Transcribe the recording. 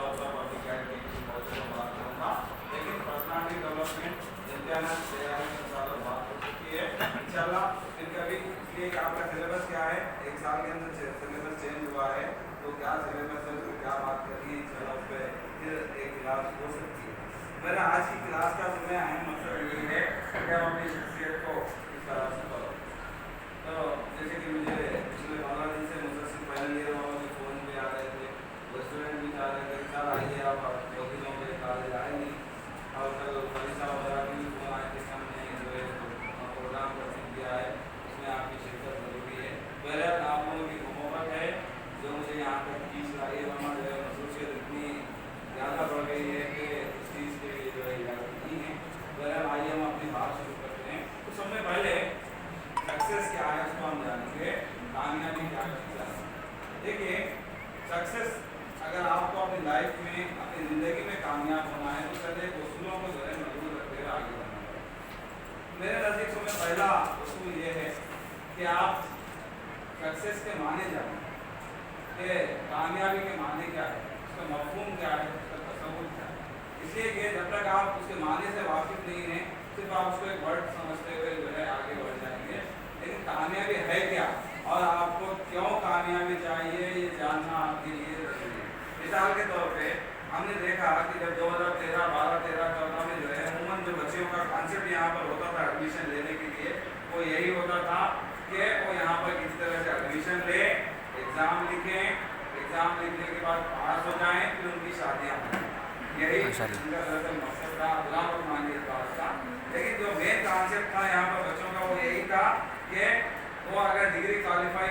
तौर पर public health की किसी मौजूद में बात करूँगा, लेकिन पर्सनालिटी डेवलपमेंट इम्तिहान तैयारी में इंशाल्लाह बात हो चुकी है इंशाल्लाह। फिर कभी इसलिए कि आपका सिलेबस क्या है, एक साल के अंदर सिलेबस चेंज हुआ है, तो क्या सिलेबस है, तो क्या बात करनी है इंशाल्लाह उस पर फिर एक क्लास हो सकती है। मेरा आज की क्लास का जो है अहम मकसद यही है कि हम अपनी शख्सियत को इस तरह से करो। तो जैसे कि मुझे पिछले 15 दिन से मुझसे फाइनल ईयर वालों के फ़ोन पे आ रहे थे, रेस्टोरेंट भी जा रहे थे, सर आइए आप 2 दिनों में कॉलेज आए नहीं। और कल फरीसा वगैरह की भी फ़ोन आए थे, हमने जो है प्रोग्राम परफॉर्म किया है, उसमें आपकी शिरकत ज़रूरी है। बहरहाल आप लोगों की मोहब्बत है जो मुझे यहाँ तक खींच लाई है, वरना जो है मसरूफियत इतनी ज़्यादा बढ़ गई है कि इस चीज़ के लिए जो है इजाज़त नहीं है। बहरहाल आइए हम अपनी बात शुरू करते हैं। तो सबसे पहले सक्सेस क्या है उसको हम जानेंगे, कामयाबी क्या है। देखिए सक्सेस अगर आपको अपनी लाइफ में अपनी ज़िंदगी में कामयाब होना है तो पहले उसूलों को जो है मजबूत रखते हुए आगे बढ़ना है। मेरे नज़दीक में पहला उसूल ये है कि आप सक्सेस के माने जानें कि कामयाबी के माने क्या है, उसका मफ़हूम क्या है, उसका तसव्वुर क्या है। इसलिए कि जब तक आप उसके माने से वाकिफ़ नहीं हैं, सिर्फ आप उसको एक वर्ड समझते हुए जो है आगे बढ़ जाएंगे। लेकिन कामयाबी है क्या और आपको क्यों कामयाबी चाहिए ये जानना आपके लिए ज़रूरी है। मिसाल के तौर पे हमने देखा कि जब 2013, 12, 13, 14 में जो है अमूमन जो बच्चियों का कॉन्सेप्ट यहाँ पर होता था एडमिशन लेने के लिए, वो यही होता था कि वो यहाँ पर किसी तरह से एडमिशन ले, एग्ज़ाम लिखें, एग्ज़ाम लिखने के बाद पास हो जाएँ, फिर उनकी शादियाँ हों। यही उनका दरअसल मकसद था, अल्लाह को मानिए इस बात का। लेकिन जो मेन कॉन्सेप्ट था यहाँ पर बच्चों का वो यही था कि वो अगर डिग्री क्वालिफाई